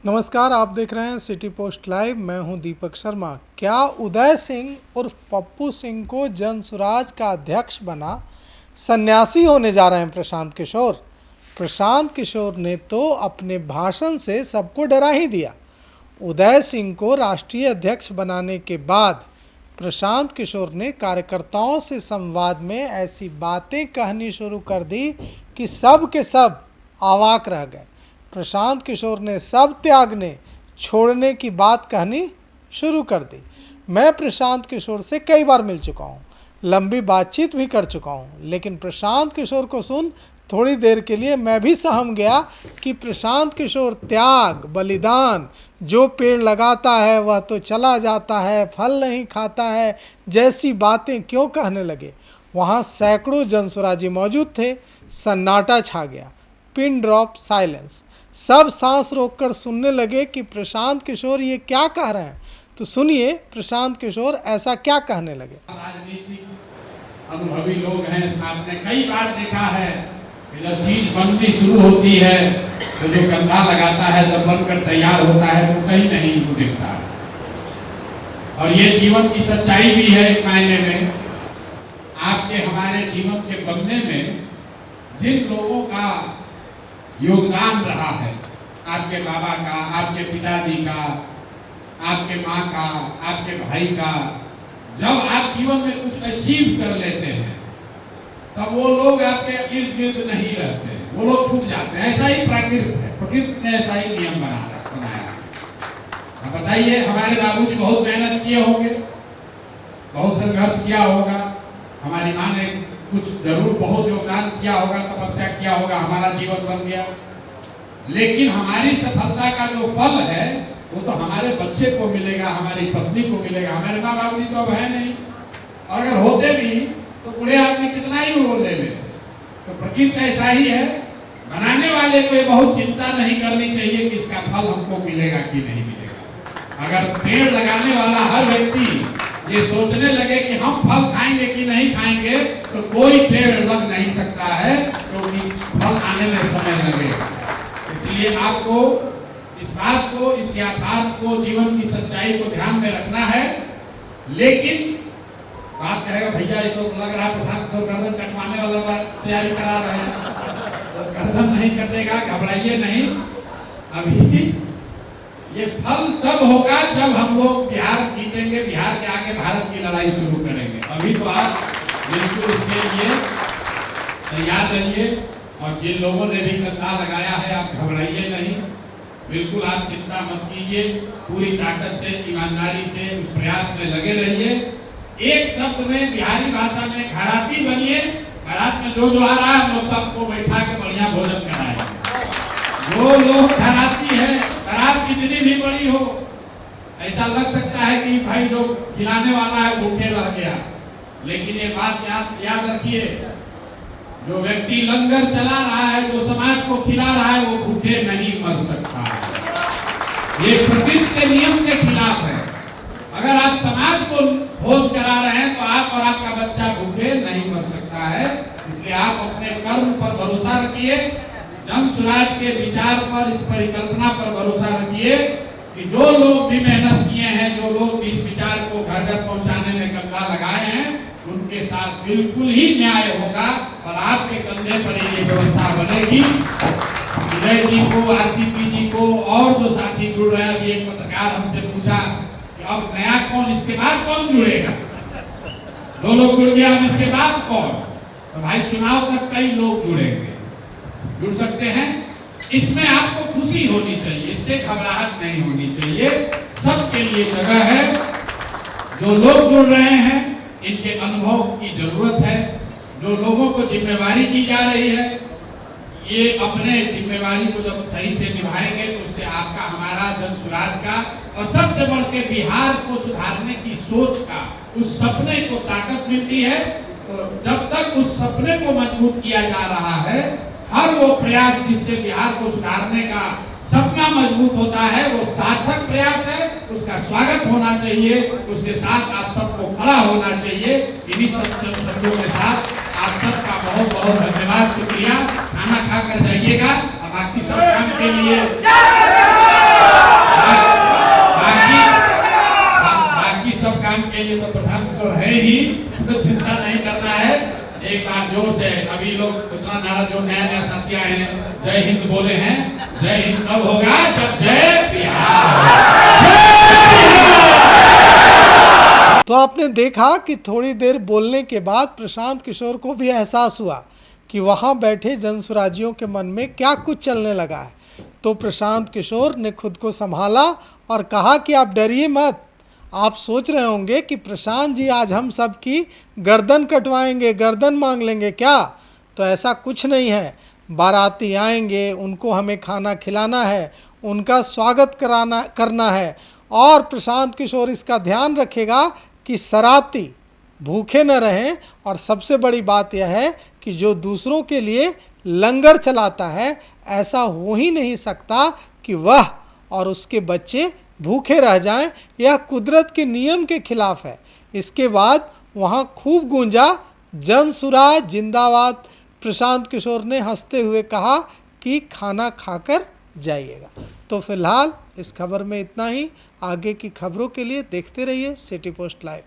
नमस्कार, आप देख रहे हैं सिटी पोस्ट लाइव। मैं हूं दीपक शर्मा। क्या उदय सिंह उर्फ पप्पू सिंह को जनसुराज का अध्यक्ष बना सन्यासी होने जा रहे हैं प्रशांत किशोर? प्रशांत किशोर ने तो अपने भाषण से सबको डरा ही दिया। उदय सिंह को राष्ट्रीय अध्यक्ष बनाने के बाद प्रशांत किशोर ने कार्यकर्ताओं से संवाद में ऐसी बातें कहनी शुरू कर दी कि सब के सब अवाक रह गए। प्रशांत किशोर ने सब त्यागने छोड़ने की बात कहनी शुरू कर दी। मैं प्रशांत किशोर से कई बार मिल चुका हूँ, लंबी बातचीत भी कर चुका हूँ, लेकिन प्रशांत किशोर को सुन थोड़ी देर के लिए मैं भी सहम गया कि प्रशांत किशोर त्याग, बलिदान, जो पेड़ लगाता है वह तो चला जाता है, फल नहीं खाता है जैसी बातें क्यों कहने लगे। वहाँ सैकड़ों जनसुराजी मौजूद थे। सन्नाटा छा गया, पिन ड्रॉप साइलेंस। सब सांस रोककर सुनने लगे कि प्रशांत किशोर ये क्या कह रहे हैं। तो सुनिए प्रशांत किशोर ऐसा क्या कहने लगे। राजनीतिक अनुभवी लोग हैं, आपने कई बार देखा है कि जब चीज बननी शुरू होती है तो जो कंधा लगाता है जब बनकर तैयार होता है तो कहीं नहीं वो दिखता है। और ये जीवन की सच्चाई भी है एक मायने में। आपके हमारे जीवन के बनने में जिन लोगों का योगदान रहा है, आपके बाबा का, आपके पिताजी का, आपके माँ का, आपके भाई का, जब आप जीवन में कुछ अचीव कर लेते हैं तब वो लोग आपके इर्द गिर्द नहीं रहते, वो लोग छूट जाते हैं। ऐसा ही प्रकृति है, प्रकृति ने ऐसा ही नियम बनाया। अब बताइए, हमारे बाबूजी बहुत मेहनत किए होंगे, बहुत संघर्ष किया होगा, हमारी माँ ने कुछ जरूर बहुत योगदान किया होगा, तपस्या किया होगा, हमारा जीवन बन गया। लेकिन हमारी सफलता का जो फल है वो तो हमारे बच्चे को मिलेगा, हमारी पत्नी को मिलेगा। हमारे माँ बाप जी तो अब है नहीं, और अगर होते भी तो बूढ़े आदमी कितना ही वो ले ले। तो प्रकृति ऐसा ही है। बनाने वाले को बहुत चिंता नहीं करनी चाहिए कि इसका फल हमको मिलेगा कि नहीं मिलेगा। अगर पेड़ लगाने वाला हर व्यक्ति ये सोचने लगे कि हम फल खाएंगे कि नहीं खाएंगे तो कोई पेड़ लग नहीं सकता है, क्योंकि फल आने में समय लगेगा। इसलिए आपको इस बात को, इस यथार्थ को, जीवन की सच्चाई को ध्यान में रखना है। लेकिन बात कहेगा भैया ये तो लग रहा है प्रशांत किशोर गर्दन कटवाने वाला बात तैयारी करा रहे हैं, तो गर्दन नहीं कटेगा, घबराइए नहीं। अभी ये फल तब होगा जब हम लोग बिहार जीतेंगे, बिहार के आगे भारत की लड़ाई शुरू करेंगे। अभी तो आप बिल्कुल उसके लिए तैयार रहिए, और जिन लोगों ने भी कंधा लगाया है आप घबराइए नहीं, बिल्कुल आप चिंता मत कीजिए। पूरी ताकत से, ईमानदारी से उस प्रयास में लगे रहिए। एक शब्द में, बिहारी भाषा में घराती बनिए। बारात में जो आ रहा है हम लोग सबको बैठा के बढ़िया भोजन कराएंगे। जो लोग घराती है, बारात कितनी भी बड़ी हो, ऐसा लग सकता है कि भाई जो खिलाने वाला है भूखे रह गया, लेकिन ये बात याद रखिए, जो व्यक्ति लंगर चला रहा है, जो समाज को खिला रहा है, वो भूखे नहीं मर सकता। ये प्रकृति के नियम के खिलाफ है। अगर आप समाज को भोज करा रहे हैं तो आप और आपका बच्चा भूखे नहीं मर सकता है। इसलिए आप अपने कर्म पर भरोसा रखिए, जनसुराज के विचार पर, इस परिकल्पना पर भरोसा रखिए कि जो लोग भी मेहनत किए हैं, जो लोग इस विचार को घर घर पहुंचाने में कंधा लगाए हैं, उनके साथ बिल्कुल ही न्याय होगा और आपके कंधे पर ये व्यवस्था बनेगी। विजय जी को, आरसीपी जी को और जो साथी जुड़ रहे हैं, एक पत्रकार हमसे पूछा कि अब नया कौन, इसके बाद कौन जुड़ेगा? 2 लोग जुड़ गया, अब इसके बाद कौन? तो भाई चुनाव तक कई लोग जुड़ेंगे, जुड़ सकते हैं। इसमें आपको खुशी होनी चाहिए, इससे घबराहट नहीं होनी चाहिए। सबके लिए जगह है। जो लोग जुड़ रहे हैं इनके अनुभव की जरूरत है। जो लोगों को जिम्मेवारी दी जा रही है, ये अपने जिम्मेवारी को जब सही से निभाएंगे तो उससे आपका, हमारा, जनसुराज का और सबसे बढ़ के बिहार को सुधारने की सोच का, उस सपने को ताकत मिलती है। तो जब तक उस सपने को मजबूत किया जा रहा है, हर वो प्रयास जिससे बिहार को सुधारने का सपना मजबूत होता है, वो सार्थक प्रयास है, उसका स्वागत होना चाहिए, उसके साथ आप सबको खड़ा होना चाहिए। इन्हीं शब्दों के साथ आप सबका बहुत बहुत धन्यवाद, शुक्रिया। खाना खा कर जाइएगा, अब बाकी सब काम के लिए जोर से अभी लोग दूसरा नारा जो नया नया साथी आए हैं, जय हिंद बोले हैं। जय हिंद कब होगा? जब जय बिहार। तो आपने देखा कि थोड़ी देर बोलने के बाद प्रशांत किशोर को भी एहसास हुआ कि वहाँ बैठे जनसुराजियों के मन में क्या कुछ चलने लगा है। तो प्रशांत किशोर ने खुद को संभाला और कहा कि आप डरिए मत। आप सोच रहे होंगे कि प्रशांत जी आज हम सब की गर्दन कटवाएंगे, गर्दन मांग लेंगे क्या? तो ऐसा कुछ नहीं है। बाराती आएंगे, उनको हमें खाना खिलाना है, उनका स्वागत करना है। और प्रशांत किशोर इसका ध्यान रखेगा कि सराती भूखे न रहें। और सबसे बड़ी बात यह है कि जो दूसरों के लिए लंगर चलाता है, ऐसा हो ही नहीं सकता कि वह और उसके बच्चे भूखे रह जाएं। यह कुदरत के नियम के खिलाफ है। इसके बाद वहाँ खूब गूंजा, जनसुराज जिंदाबाद। प्रशांत किशोर ने हंसते हुए कहा कि खाना खाकर जाइएगा। तो फिलहाल इस खबर में इतना ही। आगे की खबरों के लिए देखते रहिए सिटी पोस्ट लाइव।